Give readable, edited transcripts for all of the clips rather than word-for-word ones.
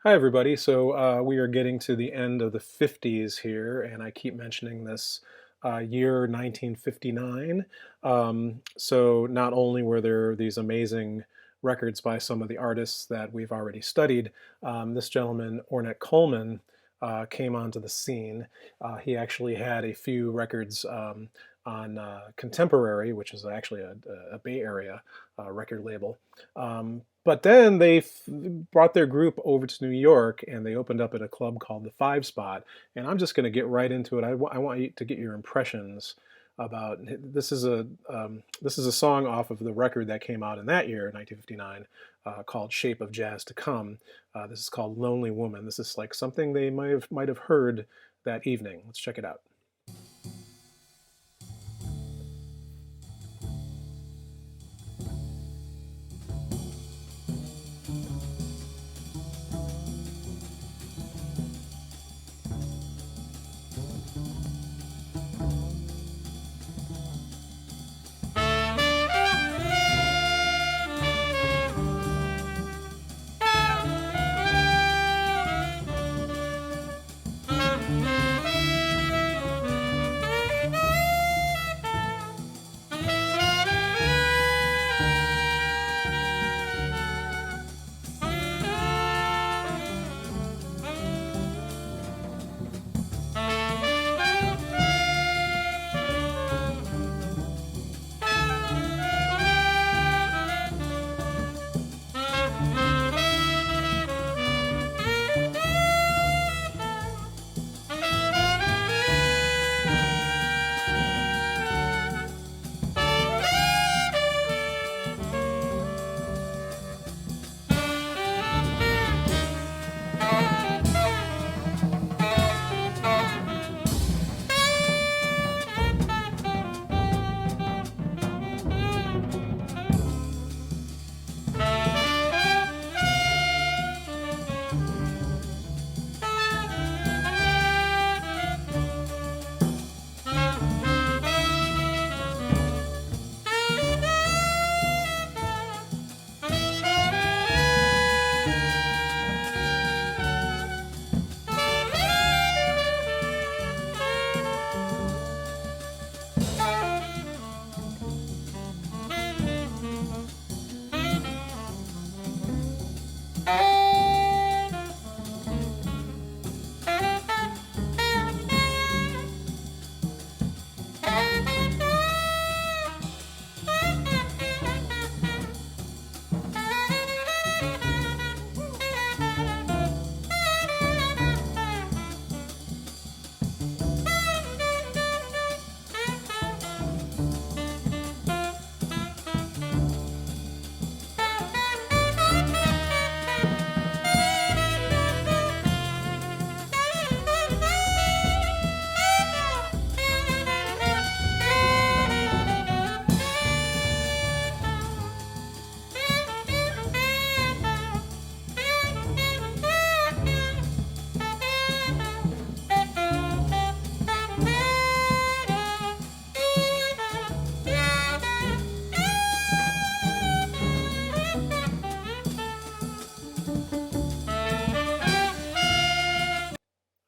Hi, everybody. So we are getting to the end of the 50s here, and I keep mentioning this year 1959. So not only were there these amazing records by some of the artists that we've already studied, this gentleman, Ornette Coleman, came onto the scene. He actually had a few records on Contemporary, which is actually a Bay Area record label. But then they brought their group over to New York and they opened up at a club called the Five Spot. And I'm just going to get right into it. I want you to get your impressions about this is a song off of the record that came out in that year, 1959, called "Shape of Jazz to Come." This is called "Lonely Woman." This is like something they might have heard that evening. Let's check it out.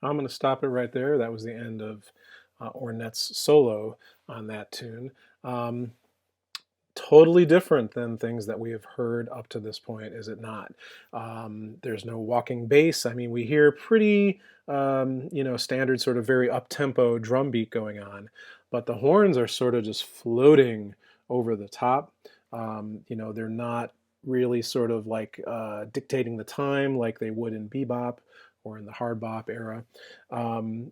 I'm going to stop it right there. That was the end of Ornette's solo on that tune. Um, Totally different than things that we have heard up to this point, is it not? There's no walking bass. I mean, we hear pretty, standard sort of very up-tempo drum beat going on, but the horns are sort of just floating over the top. They're not really sort of like dictating the time like they would in bebop or in the hard bop era.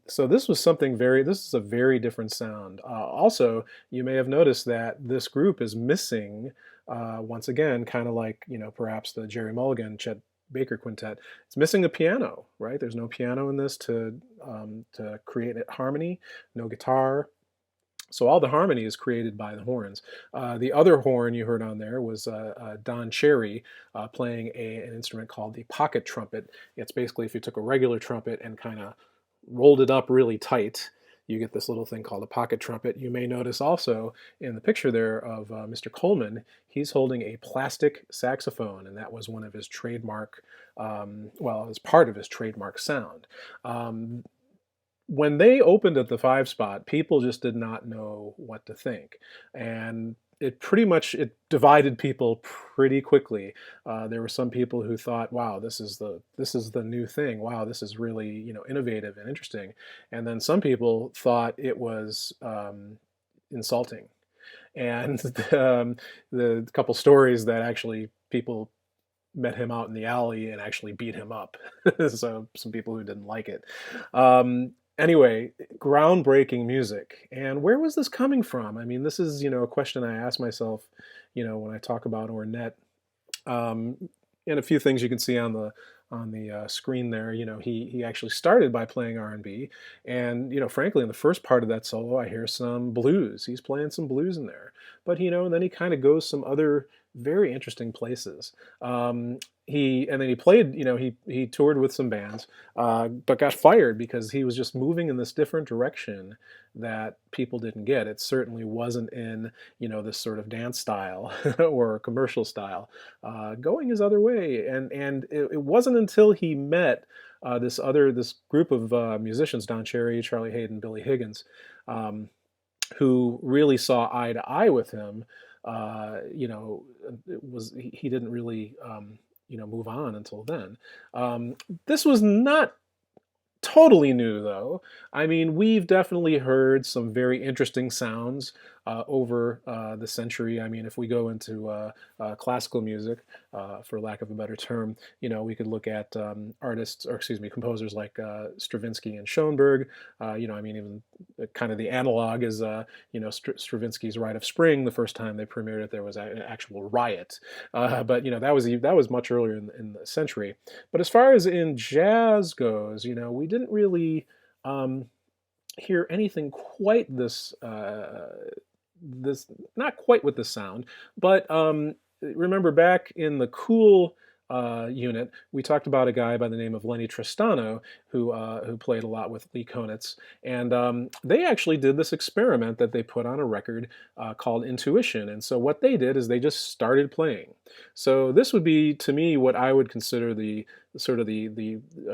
So this is a very different sound. Also, you may have noticed that this group is missing, once again, kind of like, perhaps the Jerry Mulligan, Chet Baker Quintet. It's missing a piano, right? There's no piano in this to create harmony, no guitar. So all the harmony is created by the horns. The other horn you heard on there was Don Cherry playing an instrument called the pocket trumpet. It's basically if you took a regular trumpet and kind of rolled it up really tight, you get this little thing called a pocket trumpet. You may notice also in the picture there of Mr. Coleman, he's holding a plastic saxophone, and that was one of his trademark, well, it was part of his trademark sound. Um, when they opened at the five spot, people just did not know what to think, and it pretty much it divided people pretty quickly. There were some people who thought, "Wow, this is the new thing. Wow, this is really innovative and interesting," and then some people thought it was insulting. And the couple stories that actually people met him out in the alley and actually beat him up. So some people who didn't like it. Anyway, groundbreaking music. And where was this coming from? I mean, this is a question I ask myself, when I talk about Ornette. Um, and a few things you can see on the screen there. He actually started by playing R&B, and frankly, in the first part of that solo, I hear some blues. He's playing some blues in there, but and then he kind of goes some other very interesting places. And then he played. He toured with some bands, but got fired because he was just moving in this different direction that people didn't get. It certainly wasn't in this sort of dance style or commercial style, going his other way. And it wasn't until he met this group of musicians, Don Cherry, Charlie Hayden, Billy Higgins, um, who really saw eye to eye with him. He didn't really move on until then. This was not totally new, though. I mean, we've definitely heard some very interesting sounds over the century. I mean, if we go into classical music, for lack of a better term, we could look at artists, or excuse me, composers like Stravinsky and Schoenberg. I mean, even kind of the analog is, Stravinsky's Rite of Spring. The first time they premiered it, there was an actual riot. But that was much earlier in the century. But as far as in jazz goes, we didn't really hear anything quite this not quite with the sound, but remember back in the Cool unit, we talked about a guy by the name of Lenny Tristano who played a lot with Lee Konitz, and they actually did this experiment that they put on a record called Intuition. And so what they did is they just started playing. So this would be, to me, what I would consider the sort of the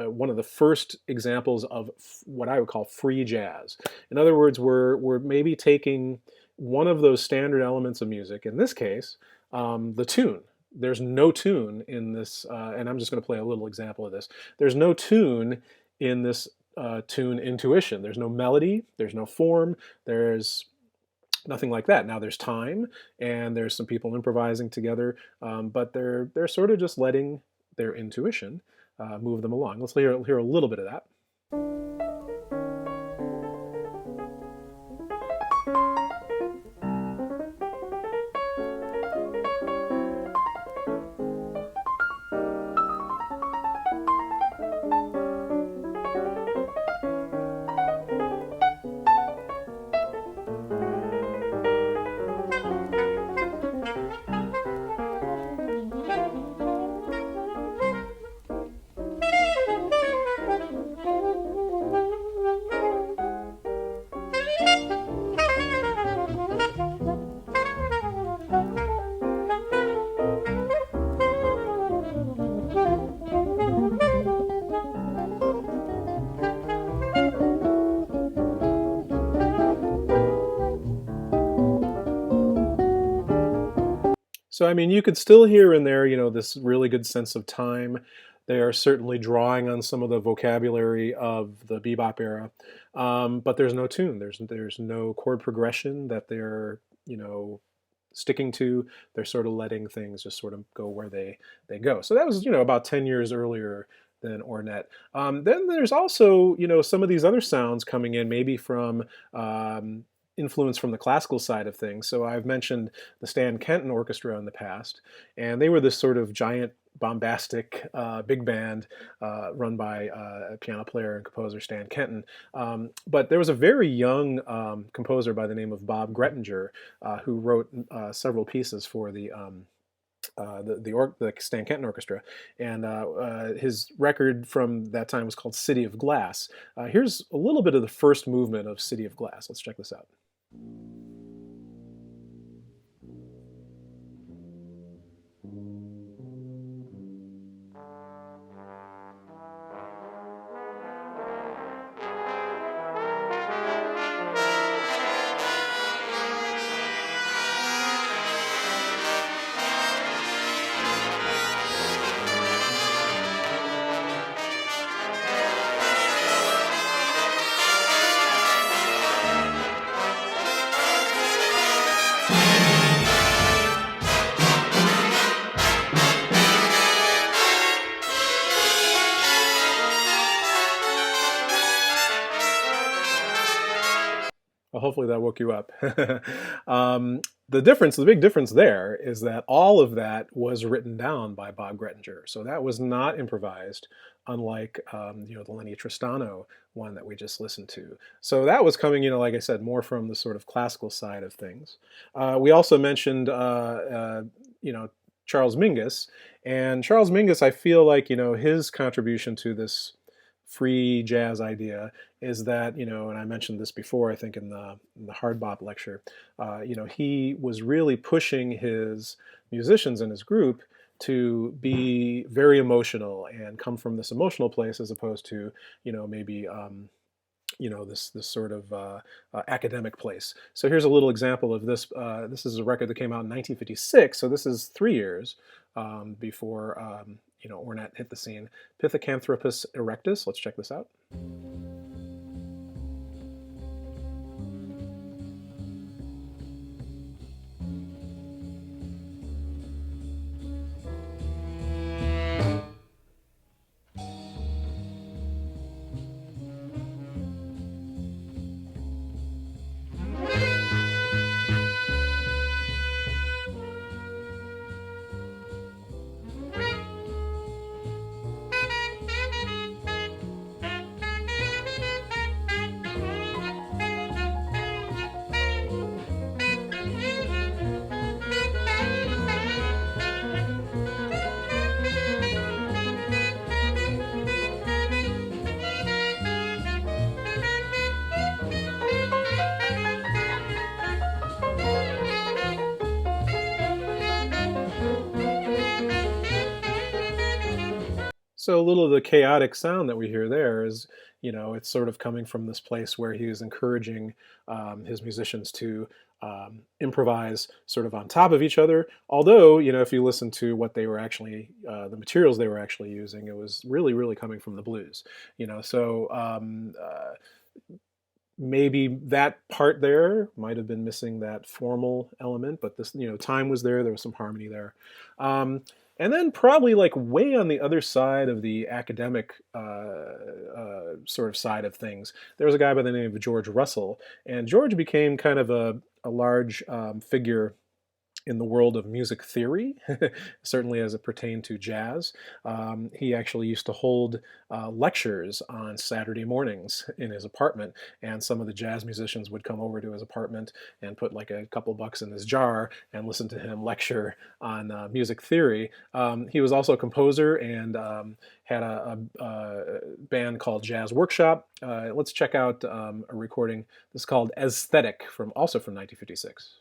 one of the first examples of what I would call free jazz. In other words, we're maybe taking one of those standard elements of music, in this case, the tune. There's no tune in this, and I'm just going to play a little example of this. There's no tune in this tune Intuition. There's no melody, there's no form, there's nothing like that. Now there's time, and there's some people improvising together, but they're sort of just letting their intuition move them along. Let's hear a little bit of that. So, I mean, you could still hear in there, this really good sense of time. They are certainly drawing on some of the vocabulary of the bebop era, but there's no tune. There's no chord progression that they're, sticking to. They're sort of letting things just sort of go where they go. So that was, about 10 years earlier than Ornette. Then there's also, some of these other sounds coming in, maybe from influence from the classical side of things. So I've mentioned the Stan Kenton Orchestra in the past, and they were this sort of giant, bombastic big band run by a piano player and composer Stan Kenton. But there was a very young composer by the name of Bob Grettinger who wrote several pieces for the the Stan Kenton Orchestra, and his record from that time was called City of Glass. Here's a little bit of the first movement of City of Glass. Let's check this out. Well, hopefully that woke you up. The big difference there is that all of that was written down by Bob Grettinger. So that was not improvised, unlike the Lenny Tristano one that we just listened to. So that was coming, like I said, more from the sort of classical side of things. We also mentioned, Charles Mingus, and Charles Mingus, I feel like, his contribution to this free jazz idea is that, and I mentioned this before, I think in the hard bop lecture, he was really pushing his musicians in his group to be very emotional and come from this emotional place, as opposed to, maybe this sort of academic place. So here's a little example of this. This is a record that came out in 1956, so this is 3 years before Ornette hit the scene. Pithecanthropus erectus. Let's check this out. So a little of the chaotic sound that we hear there is, it's sort of coming from this place where he is encouraging his musicians to improvise sort of on top of each other. Although, if you listen to what they were actually, the materials they were actually using, it was really, really coming from the blues. Maybe that part there might have been missing that formal element, but this, time was there. There was some harmony there. And then probably like way on the other side of the academic sort of side of things, there was a guy by the name of George Russell. And George became kind of a large figure in the world of music theory, certainly as it pertained to jazz. He actually used to hold lectures on Saturday mornings in his apartment, and some of the jazz musicians would come over to his apartment and put like a couple bucks in his jar and listen to him lecture on music theory. He was also a composer and had a band called Jazz Workshop. Let's check out a recording. This is called Aesthetic, also from 1956.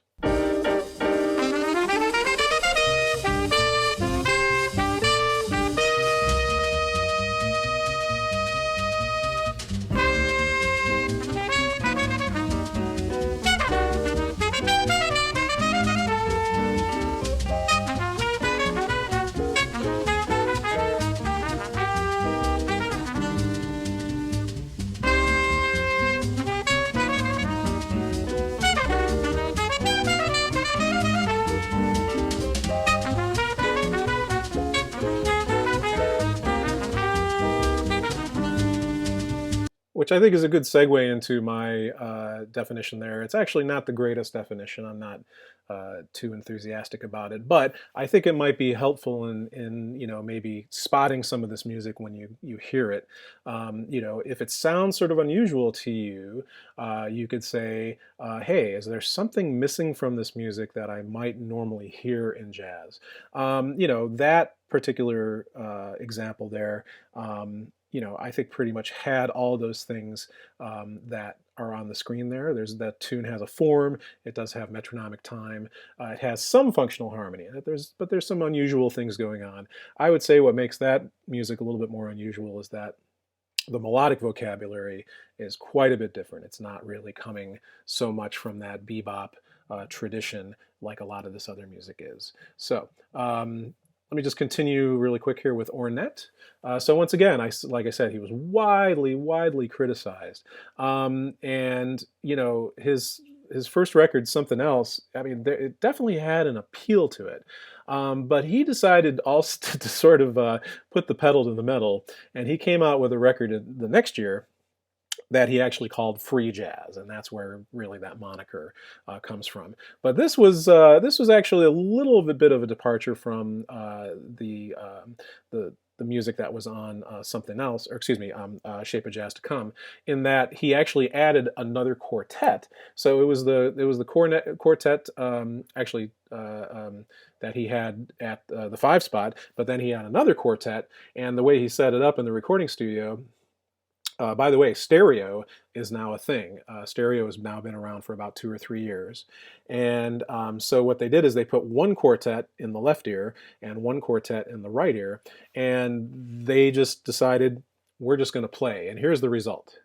which I think is a good segue into my definition there. It's actually not the greatest definition. I'm not too enthusiastic about it, but I think it might be helpful in maybe spotting some of this music when you hear it. If it sounds sort of unusual to you, you could say, "Hey, is there something missing from this music that I might normally hear in jazz?" That particular example there. I think pretty much had all those things that are on the screen there. That tune has a form. It does have metronomic time. It has some functional harmony. But there's some unusual things going on. I would say what makes that music a little bit more unusual is that the melodic vocabulary is quite a bit different. It's not really coming so much from that bebop tradition like a lot of this other music is. So let me just continue really quick here with Ornette. So once again, like I said, he was widely criticized, and his first record, Something Else. I mean, it definitely had an appeal to it, but he decided also to sort of put the pedal to the metal, and he came out with a record the next year that he actually called free jazz, and that's where really that moniker comes from. But this was actually a little bit of a departure from the music that was on Something Else, or excuse me, Shape of Jazz to Come, in that he actually added another quartet. So it was the quartet actually that he had at the 5 spot, but then he had another quartet, and the way he set it up in the recording studio. By the way, stereo is now a thing. Stereo has now been around for about 2 or 3 years. And so what they did is they put one quartet in the left ear and one quartet in the right ear. And they just decided, we're just going to play. And here's the result.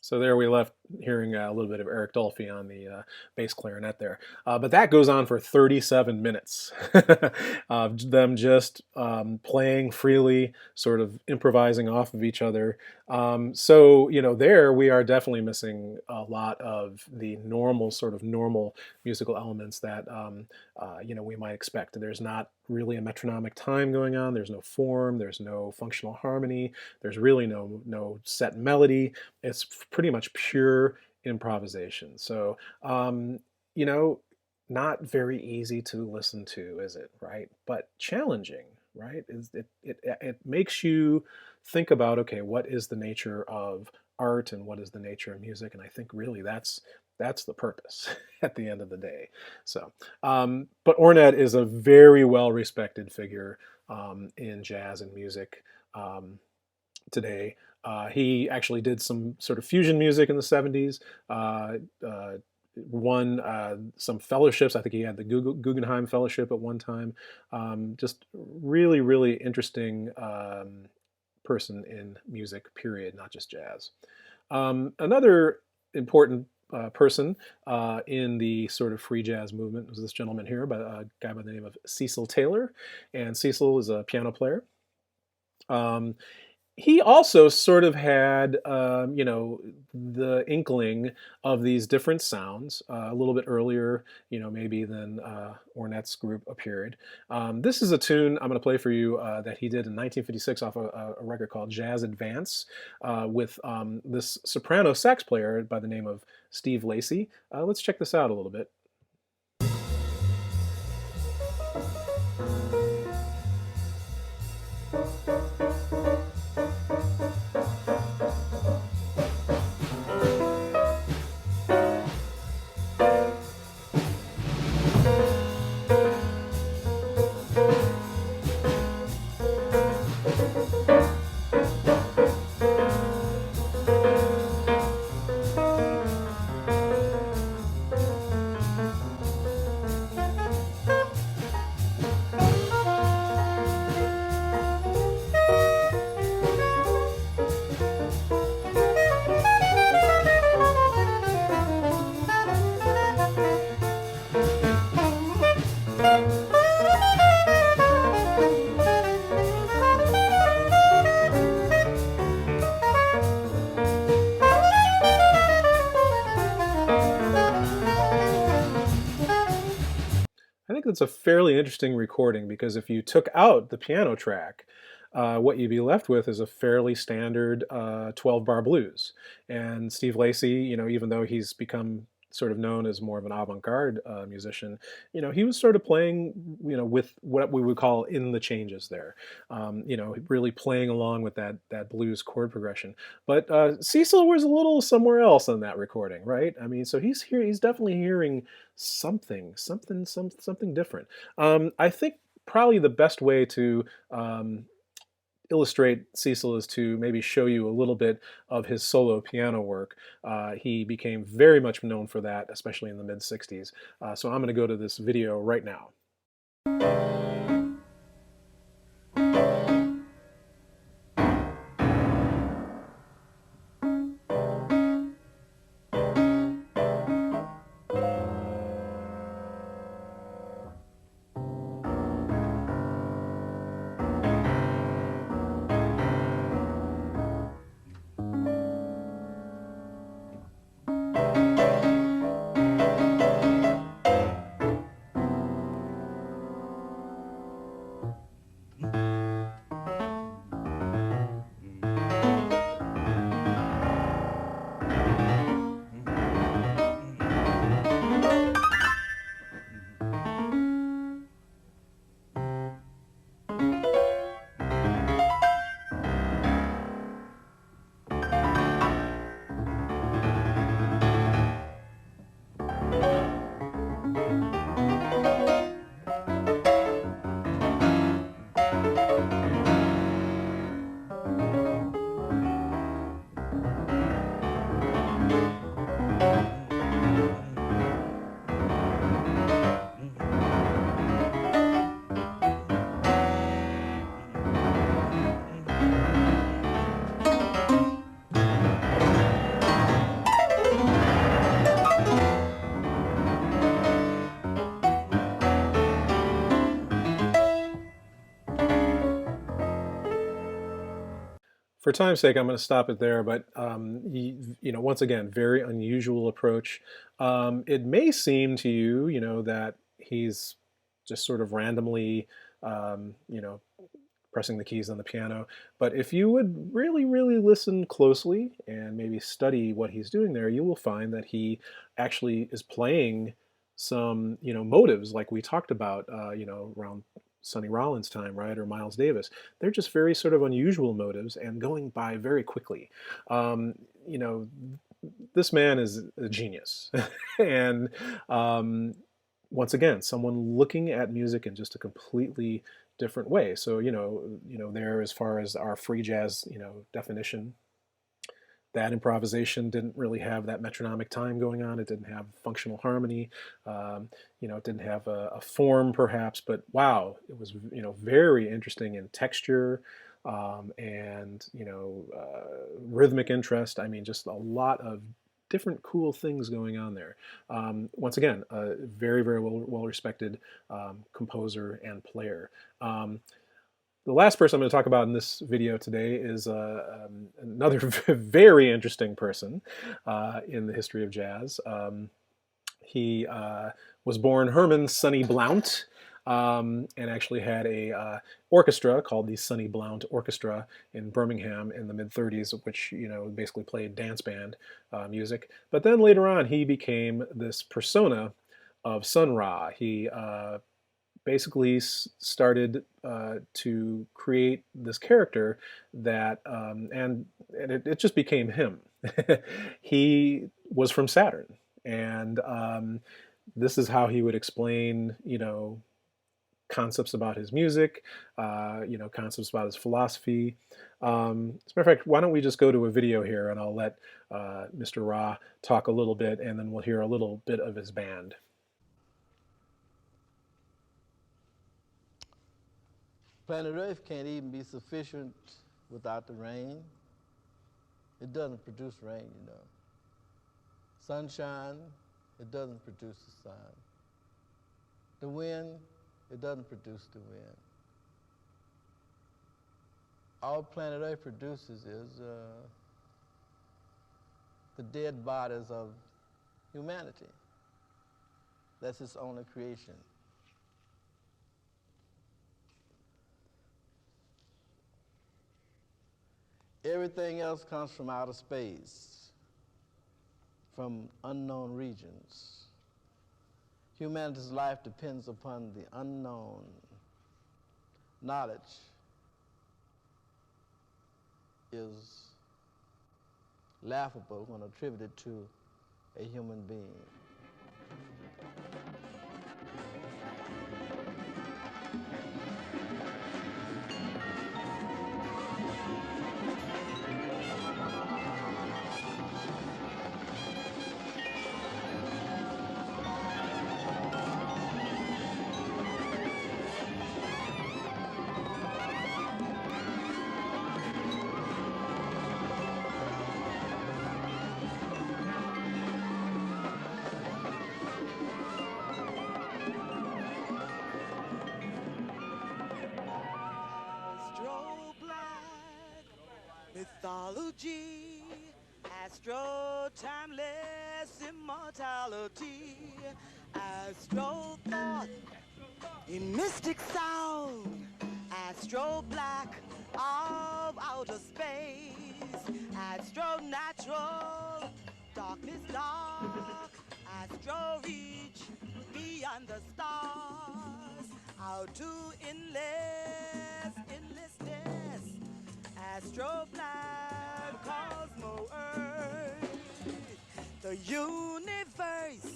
So there we left hearing a little bit of Eric Dolphy on the bass clarinet there. But that goes on for 37 minutes of them just playing freely, sort of improvising off of each other. So, there we are definitely missing a lot of the normal musical elements that, we might expect. There's not really a metronomic time going on. There's no form. There's no functional harmony. There's really no set melody. It's pretty much pure improvisation. So, not very easy to listen to, is it? Right? But challenging, right? It makes you think about, okay, what is the nature of art and what is the nature of music? And I think really that's the purpose at the end of the day. So, but Ornette is a very well-respected figure in jazz and music today. He actually did some sort of fusion music in the 70s, won some fellowships. I think he had the Guggenheim Fellowship at one time. Just really interesting person in music, period, not just jazz. Another important person in the sort of free jazz movement was this gentleman here, a guy by the name of Cecil Taylor. And Cecil is a piano player. He also sort of had, the inkling of these different sounds a little bit earlier, maybe than Ornette's group appeared. This is a tune I'm going to play for you that he did in 1956 off a record called Jazz Advance with this soprano sax player by the name of Steve Lacy. Let's check this out a little bit. it's a fairly interesting recording because if you took out the piano track, what you'd be left with is a fairly standard 12-bar blues. And Steve Lacy, even though he's become sort of known as more of an avant-garde musician, he was sort of playing, with what we would call in the changes there, really playing along with that blues chord progression. But Cecil was a little somewhere else on that recording, right? I mean, so he's definitely hearing something different. I think probably the best way to illustrate Cecil is to maybe show you a little bit of his solo piano work. He became very much known for that, especially in the mid 60s. So I'm going to go to this video right now. For time's sake, I'm going to stop it there, but once again, very unusual approach. It may seem to you, that he's just sort of randomly, pressing the keys on the piano. But if you would really, really listen closely and maybe study what he's doing there, you will find that he actually is playing some, motives like we talked about, around Sonny Rollins' time, right, or Miles Davis. They're just very sort of unusual motives and going by very quickly. Um, you know, this man is a genius, and once again, someone looking at music in just a completely different way. So there as far as our free jazz definition, that improvisation didn't really have that metronomic time going on. It didn't have functional harmony. It didn't have a form perhaps, but wow, it was very interesting in texture and rhythmic interest. I mean, just a lot of different cool things going on there. Once again, a very, very well respected composer and player. The last person I'm going to talk about in this video today is another very interesting person in the history of jazz. He was born Herman Sonny Blount, and actually had a orchestra called the Sonny Blount Orchestra in Birmingham in the mid-30s, which basically played dance band music. But then later on, he became this persona of Sun Ra. He basically started to create this character that, and it just became him. He was from Saturn, and this is how he would explain, concepts about his music, concepts about his philosophy. As a matter of fact, why don't we just go to a video here, and I'll let Mr. Ra talk a little bit, and then we'll hear a little bit of his band. Planet Earth can't even be sufficient without the rain. It doesn't produce rain, Sunshine, it doesn't produce the sun. The wind, it doesn't produce the wind. All planet Earth produces is the dead bodies of humanity. That's its only creation. Everything else comes from outer space, from unknown regions. Humanity's life depends upon the unknown. Knowledge is laughable when attributed to a human being. Astro Black mythology, Astro timeless immortality, Astro thought in mystic sound, Astro Black of outer space, Astro natural, darkness dark, Astro reach beyond the stars, out to endlessness, Astro Black, Cosmo Earth. The universe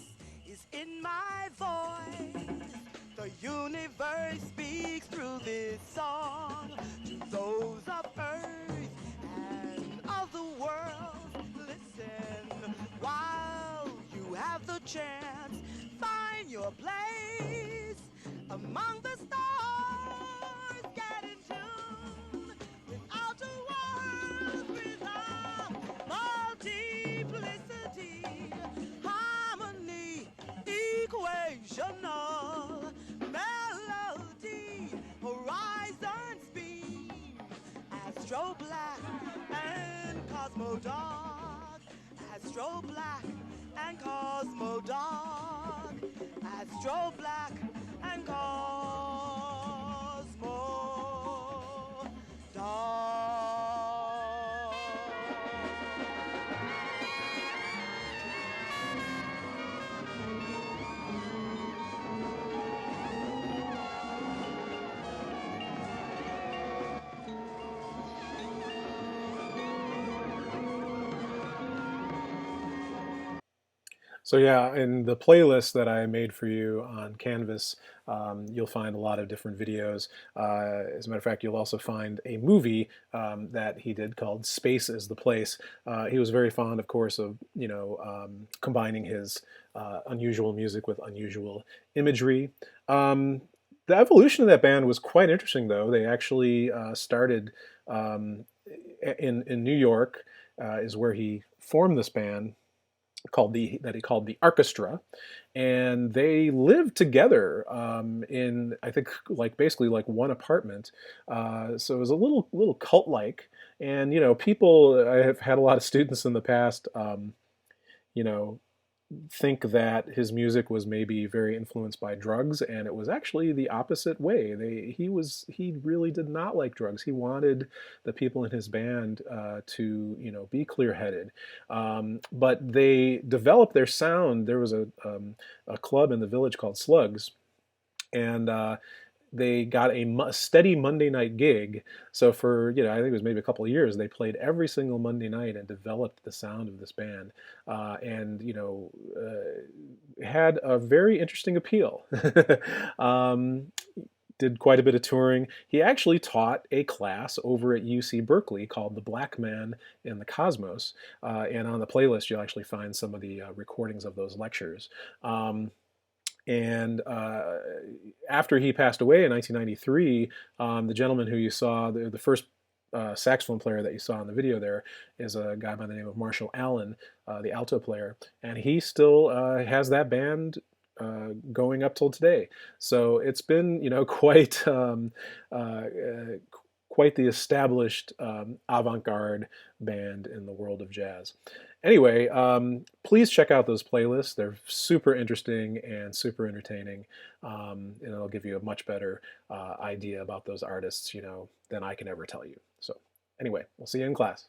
is in my voice. The universe speaks through this song to those of Earth and other worlds. Listen while you have the chance. Find your place among the stars. Get in tune with outer worlds without multiplicity, harmony, equational melody, horizons beam, Astro Black and Cosmo Dog, Astro Black and Cosmo Dog, Astro Black and Cosmo Dog. So yeah, in the playlist that I made for you on Canvas, you'll find a lot of different videos. As a matter of fact, you'll also find a movie that he did called "Space is the Place." He was very fond, of course, of combining his unusual music with unusual imagery. The evolution of that band was quite interesting, though. They actually started in New York, is where he formed this band that he called the Orchestra, and they lived together in, I think, like basically like one apartment. So it was a little cult like, and people. I have had a lot of students in the past. You know, think that his music was maybe very influenced by drugs, and it was actually the opposite way. He really did not like drugs. He wanted the people in his band to be clear-headed, but they developed their sound. There was a club in the village called Slugs, and they got a steady Monday night gig. So for, I think it was maybe a couple of years, they played every single Monday night and developed the sound of this band. And, had a very interesting appeal. um, did quite a bit of touring. He actually taught a class over at UC Berkeley called The Black Man in the Cosmos. And on the playlist, you'll actually find some of the recordings of those lectures. And after he passed away in 1993, the gentleman who you saw, the first saxophone player that you saw in the video there, is a guy by the name of Marshall Allen, the alto player, and he still has that band going up till today. So it's been, quite the established avant-garde band in the world of jazz. Anyway, please check out those playlists. They're super interesting and super entertaining, and it'll give you a much better idea about those artists, than I can ever tell you. So Anyway, we'll see you in class.